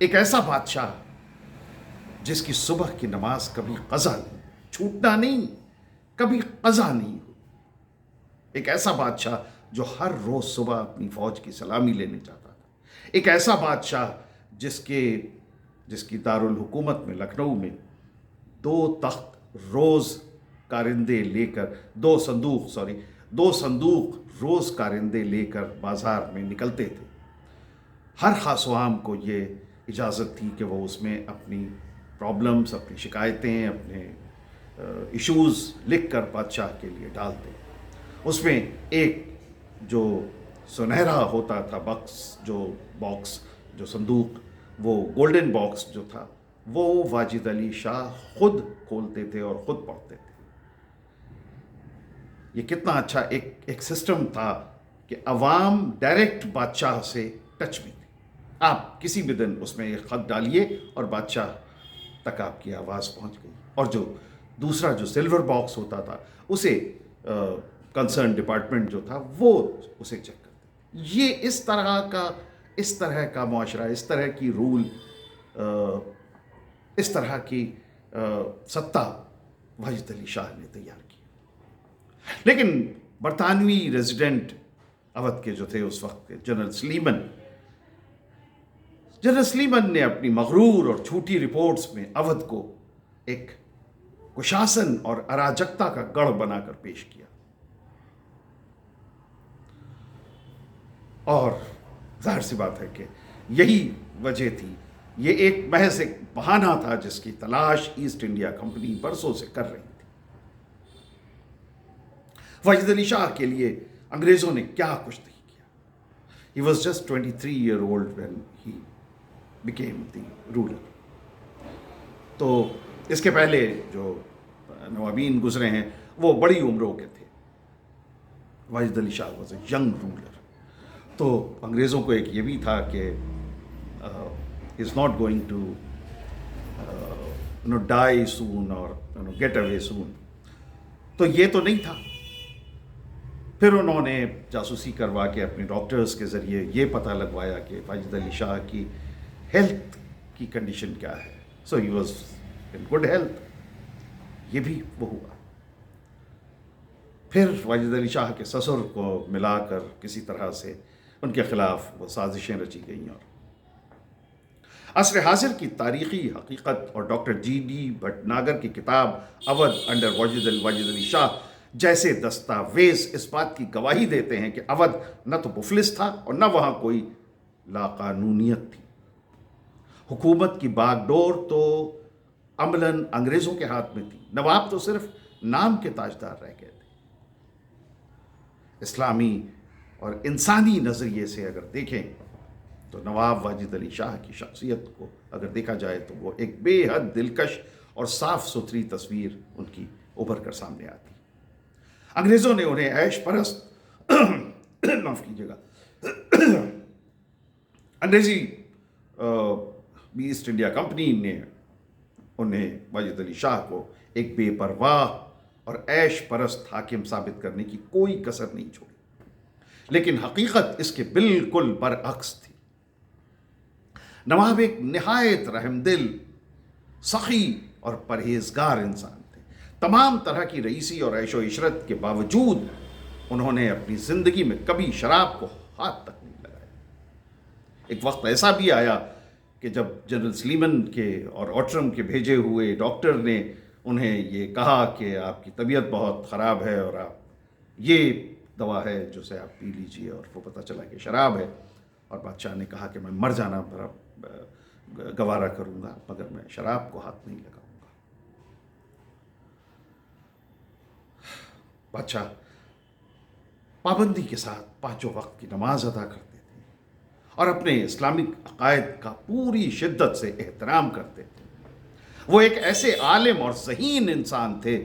ایک ایسا بادشاہ جس کی صبح کی نماز کبھی قضا نہیں، چھوٹنا نہیں، کبھی قضا نہیں ہوئی. ایک ایسا بادشاہ جو ہر روز صبح اپنی فوج کی سلامی لینے جاتا تھا. ایک ایسا بادشاہ جس کی دارالحکومت میں لکھنؤ میں 2 تخت روز کارندے لے کر 2 صندوق روز کارندے لے کر بازار میں نکلتے تھے. ہر خاص و عام کو یہ اجازت تھی کہ وہ اس میں اپنی پرابلمز، اپنی شکایتیں، اپنے ایشوز لکھ کر بادشاہ کے لیے ڈالتے. اس میں ایک جو سنہرا ہوتا تھا باکس جو صندوق، وہ گولڈن باکس جو تھا، وہ واجد علی شاہ خود کھولتے تھے اور خود پڑھتے تھے. یہ کتنا اچھا ایک سسٹم تھا کہ عوام ڈائریکٹ بادشاہ سے ٹچ میں تھے. آپ کسی بھی دن اس میں ایک خط ڈالیے اور بادشاہ تک آپ کی آواز پہنچ گئی. اور جو دوسرا جو سلور باکس ہوتا تھا اسے کنسرن ڈپارٹمنٹ جو تھا وہ اسے چیک کرتے. یہ اس طرح کا معاشرہ، اس طرح کی رول، اس طرح کی سطح واجد علی شاہ نے تیار کی. لیکن برطانوی ریزیڈنٹ اودھ کے جو تھے اس وقت کے جنرل سلیمن نے اپنی مغرور اور جھوٹی رپورٹس میں اودھ کو ایک کشاسن اور اراجکتا کا گڑھ بنا کر پیش کیا. اور ظاہر سی بات ہے کہ یہی وجہ تھی، یہ ایک محض ایک بہانہ تھا جس کی تلاش ایسٹ انڈیا کمپنی برسوں سے کر رہی تھی. واجد علی شاہ کے لیے انگریزوں نے کیا کچھ نہیں کیا. He was just 23 year old when he became the ruler. تو اس کے پہلے جو نوابین گزرے ہیں وہ بڑی عمروں کے تھے. Wajid Ali Shah was a young ruler. تو انگریزوں کو ایک یہ بھی تھا کہ he is not going to die soon or get away soon. تو یہ تو نہیں تھا. پھر انہوں نے جاسوسی کروا کے اپنے ڈاکٹرز کے ذریعے یہ پتہ لگوایا کہ واجد علی شاہ کی ہیلتھ کی کنڈیشن کیا ہے. So he was in good health. یہ بھی وہ ہوا. پھر واجد علی شاہ کے سسر کو ملا کر کسی طرح سے ان کے خلاف وہ سازشیں رچی گئیں. اور عصر حاضر کی تاریخی حقیقت اور ڈاکٹر GD بھٹناگر کی کتاب اودھ انڈر واجد علی شاہ جیسے دستاویز اس بات کی گواہی دیتے ہیں کہ اودھ نہ تو مفلس تھا اور نہ وہاں کوئی لاقانونیت تھی. حکومت کی باغ ڈور تو عملاً انگریزوں کے ہاتھ میں تھی. نواب تو صرف نام کے تاجدار رہ گئے تھے. اسلامی اور انسانی نظریے سے اگر دیکھیں تو نواب واجد علی شاہ کی شخصیت کو اگر دیکھا جائے تو وہ ایک بے حد دلکش اور صاف ستھری تصویر ان کی ابھر کر سامنے آتی. انگریزوں نے انہیں عیش پرست معاف کیجیے گا انگریزی ایسٹ انڈیا کمپنی نے انہیں واجد علی شاہ کو ایک بے پرواہ اور عیش پرست حاکم ثابت کرنے کی کوئی کسر نہیں چھوڑی. لیکن حقیقت اس کے بالکل برعکس تھی. نواب ایک نہایت رحم دل، سخی اور پرہیزگار انسان تھے. تمام طرح کی رئیسی اور عیش و عشرت کے باوجود انہوں نے اپنی زندگی میں کبھی شراب کو ہاتھ تک نہیں لگایا. ایک وقت ایسا بھی آیا کہ جب جنرل سلیمن کے اور اوٹرم کے بھیجے ہوئے ڈاکٹر نے انہیں یہ کہا کہ آپ کی طبیعت بہت خراب ہے اور آپ یہ دوا ہے جو سے آپ پی لیجئے، اور وہ پتہ چلا کہ شراب ہے. اور بادشاہ نے کہا کہ میں مر جانا بڑا گوارا کروں گا مگر میں شراب کو ہاتھ نہیں لگاؤں گا. بادشاہ پابندی کے ساتھ 5 وقت کی نماز ادا کرتے تھے اور اپنے اسلامک عقائد کا پوری شدت سے احترام کرتے تھے. وہ ایک ایسے عالم اور ذہین انسان تھے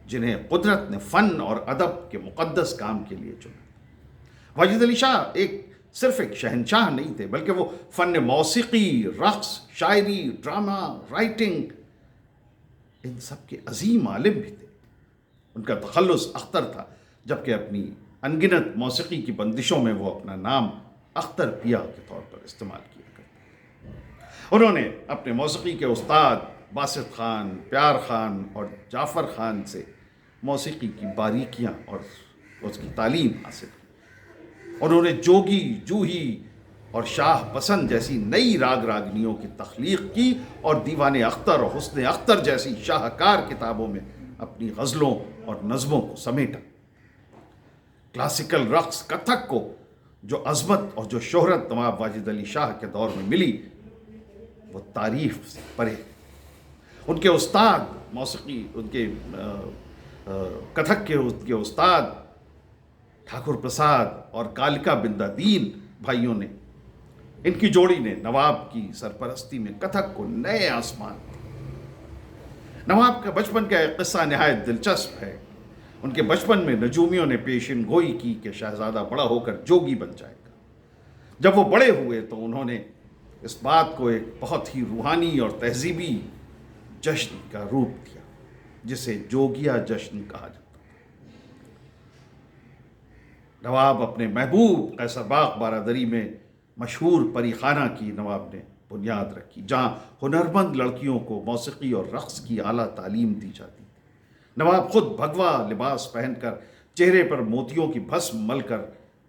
جنہیں قدرت نے فن اور ادب کے مقدس کام کے لیے چنا. واجد علی شاہ صرف ایک شہنشاہ نہیں تھے بلکہ وہ فن موسیقی، رقص، شاعری، ڈرامہ، رائٹنگ، ان سب کے عظیم عالم بھی تھے. ان کا تخلص اختر تھا، جبکہ اپنی انگنت موسیقی کی بندشوں میں وہ اپنا نام اختر پیا کے طور پر استعمال کیا کرتے. انہوں نے اپنے موسیقی کے استاد باسط خان، پیار خان اور جعفر خان سے موسیقی کی باریکیاں اور اس کی تعلیم حاصل کی۔ انہوں نے جوگی، جوہی اور شاہ پسند جیسی نئی راگ راگنیوں کی تخلیق کی اور دیوان اختر اور حسن اختر جیسی شاہکار کتابوں میں اپنی غزلوں اور نظموں کو سمیٹا۔ کلاسیکل رقص کتھک کو جو عظمت اور جو شہرت نواب واجد علی شاہ کے دور میں ملی وہ تعریف سے پرے۔ ان کے استاد موسیقی، ان کے کتھک کے ان کے استاد ٹھاکر پرساد اور کالکا بندادین بھائیوں نے، ان کی جوڑی نے نواب کی سرپرستی میں کتھک کو نئے آسمان دیے۔ نواب کا بچپن کا ایک قصہ نہایت دلچسپ ہے۔ ان کے بچپن میں نجومیوں نے پیشن گوئی کی کہ شہزادہ بڑا ہو کر جوگی بن جائے گا۔ جب وہ بڑے ہوئے تو انہوں نے اس بات کو ایک بہت ہی روحانی اور تہذیبی جشن کا روپ دیا جسے جوگیا جشن کہا جاتا ہے۔ نواب اپنے محبوب قیصر باغ بارادری میں مشہور پری خانہ کی نواب نے بنیاد رکھی، جہاں ہنرمند لڑکیوں کو موسیقی اور رقص کی اعلیٰ تعلیم دی جاتی تھی۔ نواب خود بھگوا لباس پہن کر، چہرے پر موتیوں کی بھسم مل کر،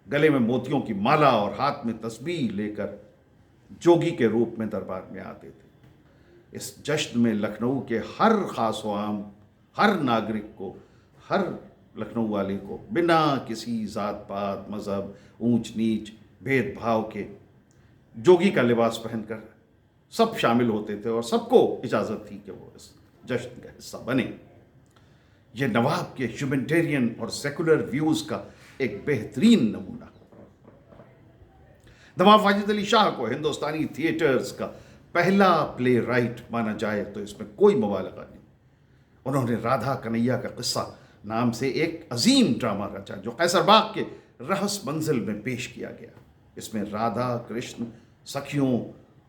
گلے میں موتیوں کی مالا اور ہاتھ میں تسبیح لے کر جوگی کے روپ میں دربار میں آتے تھے۔ اس جشن میں لکھنؤ کے ہر خاص و عام، ہر ناگرک کو، ہر لکھنؤ والے کو بنا کسی ذات پات، مذہب، اونچ نیچ، بھید بھاؤ کے جوگی کا لباس پہن کر سب شامل ہوتے تھے اور سب کو اجازت تھی کہ وہ اس جشن کا حصہ بنے۔ یہ نواب کے ہیومینٹیرین اور سیکولر ویوز کا ایک بہترین نمونہ۔ نواب واجد علی شاہ کو ہندوستانی تھیٹرز کا پہلا پلے رائٹ مانا جائے تو اس میں کوئی مبالغہ نہیں۔ انہوں نے رادھا کنیا کا قصہ نام سے ایک عظیم ڈرامہ رچا جو قیصر باغ کے رہس منزل میں پیش کیا گیا۔ اس میں رادھا، کرشن، سکھیوں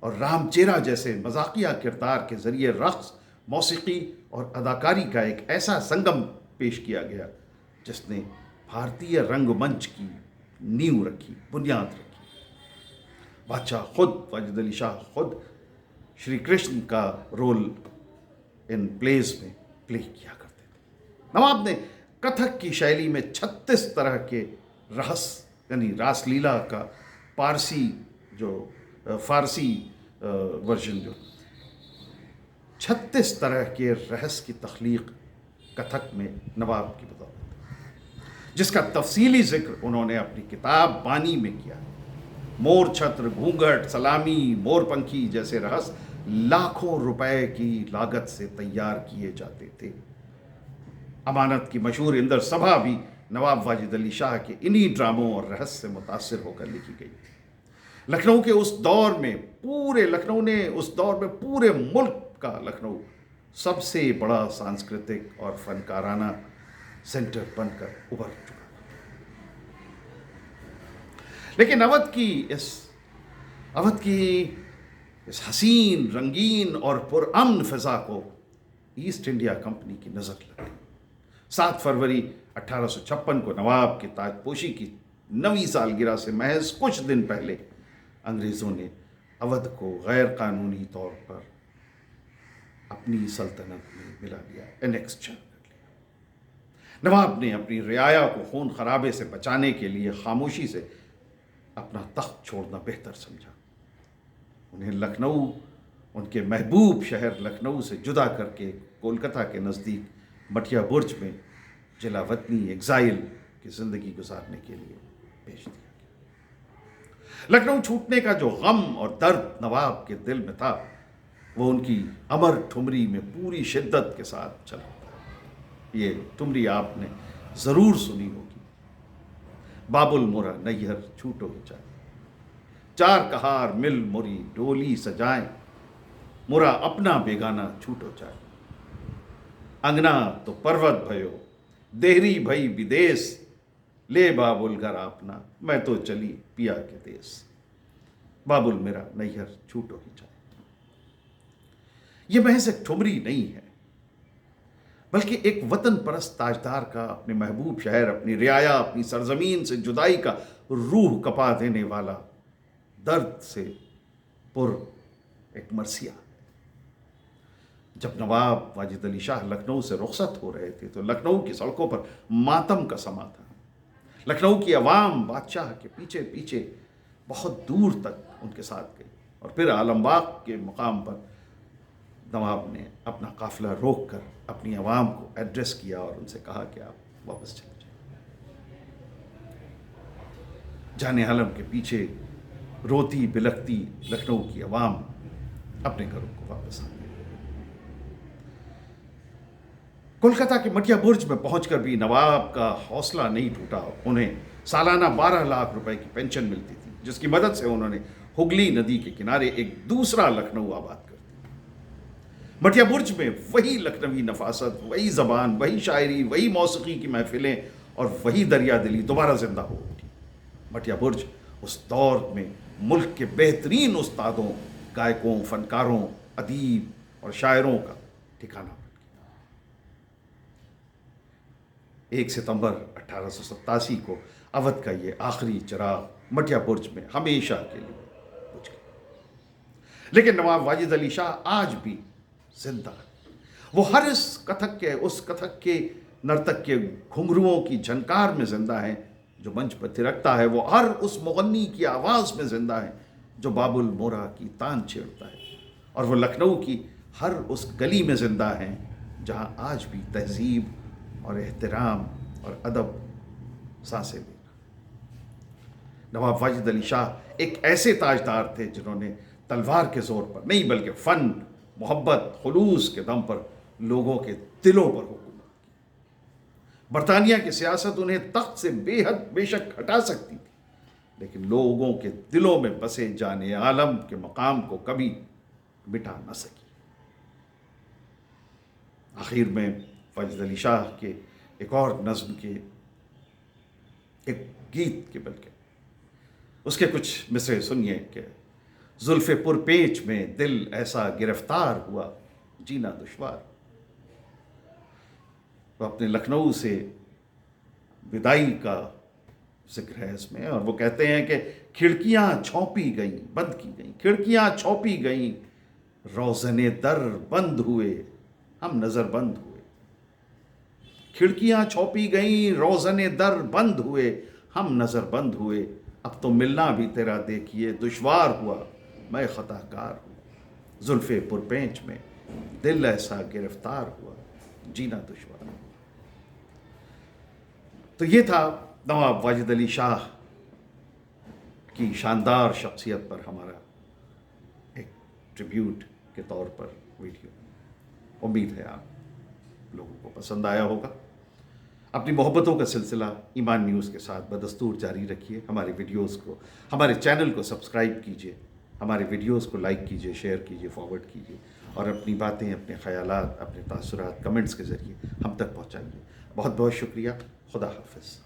اور رام چیرا جیسے مذاقیہ کردار کے ذریعے رقص، موسیقی اور اداکاری کا ایک ایسا سنگم پیش کیا گیا جس نے بھارتیہ رنگ منچ کی نیو رکھی، بنیاد رکھی۔ بادشاہ خود، واجد علی شاہ خود شری کرشن کا رول ان پلیز میں پلے کیا کرتے تھے۔ نواب نے کتھک کی شیلی میں 36 طرح کے رہس یعنی راس لیلا کا فارسی ورژن جو 36 طرح کے رہس کی تخلیق کتھک میں نواب کی بدولت، جس کا تفصیلی ذکر انہوں نے اپنی کتاب بانی میں کیا۔ مور چھتر، گھونگھٹ، سلامی، مور پنکھی جیسے رہس لاکھوں روپے کی لاگت سے تیار کیے جاتے تھے۔ امانت کی مشہور اندر سبھا بھی نواب واجد علی شاہ کے انہی ڈراموں اور رہس سے متاثر ہو کر لکھی گئی۔ لکھنؤ کے اس دور میں پورے ملک کا لکھنؤ سب سے بڑا سانسکرتک اور فنکارانہ سینٹر بن کر ابھر چکا۔ لیکن اودھ کی اس حسین، رنگین اور پرامن فضا کو ایسٹ انڈیا کمپنی کی نظر لگ گئی۔ 7 فروری 1856 کو نواب کے تاج پوشی کی 9ویں سالگرہ سے محض کچھ دن پہلے انگریزوں نے اودھ کو غیر قانونی طور پر اپنی سلطنت میں ملا لیا، انیکسچر کر لیا۔ نواب نے اپنی رعایا کو خون خرابے سے بچانے کے لیے خاموشی سے اپنا تخت چھوڑنا بہتر سمجھا۔ انہیں لکھنؤ، ان کے محبوب شہر لکھنؤ سے جدا کر کے کولکتہ کے نزدیک مٹیا برج میں جلا وطنی ایگزائل کی زندگی گزارنے کے لیے بھیج دیا گیا۔ لکھنؤ چھوٹنے کا جو غم اور درد نواب کے دل میں تھا وہ ان کی امر ٹھمری میں پوری شدت کے ساتھ چلا تھا۔ یہ ٹھمری آپ نے ضرور سنی ہوگی۔ باب المرا نیہر چھوٹو جائے، 4 کہار مل مری ڈولی سجائیں، مرا اپنا بیگانہ چھوٹو جائے، انگنا تو پروت بھیو دیہری بھئی بدیس، لے بابل گھر اپنا میں تو چلی پیا کے دیس، باب المرا نیہر چھوٹو ہی جائے۔ یہ محض ایک ٹھمری نہیں ہے بلکہ ایک وطن پرست تاجدار کا اپنے محبوب شہر، اپنی رعایا، اپنی سرزمین سے جدائی کا روح کپا دینے والا، درد سے پر ایک مرثیہ۔ جب نواب واجد علی شاہ لکھنؤ سے رخصت ہو رہے تھے تو لکھنؤ کی سڑکوں پر ماتم کا سما تھا۔ لکھنؤ کی عوام بادشاہ کے پیچھے پیچھے بہت دور تک ان کے ساتھ گئی، اور پھر عالم باغ کے مقام پر نواب نے اپنا قافلہ روک کر اپنی عوام کو ایڈریس کیا اور ان سے کہا کہ آپ واپس چلے جائیں۔ جان عالم کے پیچھے روتی بلکتی لکھنؤ کی عوام اپنے گھروں کو واپس آ گئی۔ کولکتہ کے مٹیا برج میں پہنچ کر بھی نواب کا حوصلہ نہیں ٹوٹا۔ انہیں سالانہ 12 لاکھ روپے کی پینشن ملتی تھی، جس کی مدد سے انہوں نے ہگلی ندی کے کنارے ایک دوسرا لکھنؤ آباد کر دیا۔ مٹیا برج میں وہی لکھنوی نفاست، وہی زبان، وہی شاعری، وہی موسیقی کی محفلیں اور وہی دریا دلی دوبارہ زندہ ہو اٹھی۔ مٹیا برج اس دور میں ملک کے بہترین استادوں، گائکوں، فنکاروں، ادیب اور شاعروں کا ٹھکانہ بن گیا۔ 1 ستمبر 1887 کو اودھ کا یہ آخری چراغ مٹیا برج میں ہمیشہ کے لیے بجھ گیا۔ لیکن نواب واجد علی شاہ آج بھی زندہ ہے۔ وہ ہر اس کتھک کے نرتک کے گھنگروؤں کی جھنکار میں زندہ ہے جو منچ پر تھرکتا ہے۔ وہ ہر اس مغنی کی آواز میں زندہ ہے جو باب المورا کی تان چھیڑتا ہے، اور وہ لکھنؤ کی ہر اس گلی میں زندہ ہیں جہاں آج بھی تہذیب اور احترام اور ادب سانسیں لے رہا۔ نواب واجد علی شاہ ایک ایسے تاجدار تھے جنہوں نے تلوار کے زور پر نہیں بلکہ فن، محبت، خلوص کے دم پر لوگوں کے دلوں پر حکومت کی۔ برطانیہ کی سیاست انہیں تخت سے بے شک ہٹا سکتی تھی، لیکن لوگوں کے دلوں میں بسے جان عالم کے مقام کو کبھی مٹا نہ سکی۔ آخر میں واجد علی شاہ کے ایک اور نظم کے، ایک گیت کے بلکہ اس کے کچھ مصرے سنیے کہ زلف پر پیچ میں دل ایسا گرفتار ہوا جینا دشوار۔ وہ اپنے لکھنؤ سے بدائی کا ذکر ہے اس میں، اور وہ کہتے ہیں کہ کھڑکیاں چھونپی گئیں، بند کی گئیں، کھڑکیاں چھونپی گئیں، روزن در بند ہوئے، ہم نظر بند ہوئے۔ کھڑکیاں چھونپی گئیں، روزن در بند ہوئے، ہم نظر بند ہوئے، اب تو ملنا بھی تیرا دیکھیے دشوار ہوا، میں خطا کار ہوں۔ زلف پرپینچ میں دل ایسا گرفتار ہوا جینا دشوار ہوا۔ تو یہ تھا نواب واجد علی شاہ کی شاندار شخصیت پر ہمارا ایک ٹریبیوٹ کے طور پر ویڈیو۔ امید ہے آپ لوگوں کو پسند آیا ہوگا۔ اپنی محبتوں کا سلسلہ ایمان نیوز کے ساتھ بدستور جاری رکھیے۔ ہمارے ویڈیوز کو، ہمارے چینل کو سبسکرائب کیجیے، ہمارے ویڈیوز کو لائک کیجیے، شیئر کیجیے، فارورڈ کیجیے، اور اپنی باتیں، اپنے خیالات، اپنے تاثرات کمنٹس کے ذریعے ہم تک پہنچائیے۔ بہت بہت شکریہ۔ خدا حافظ۔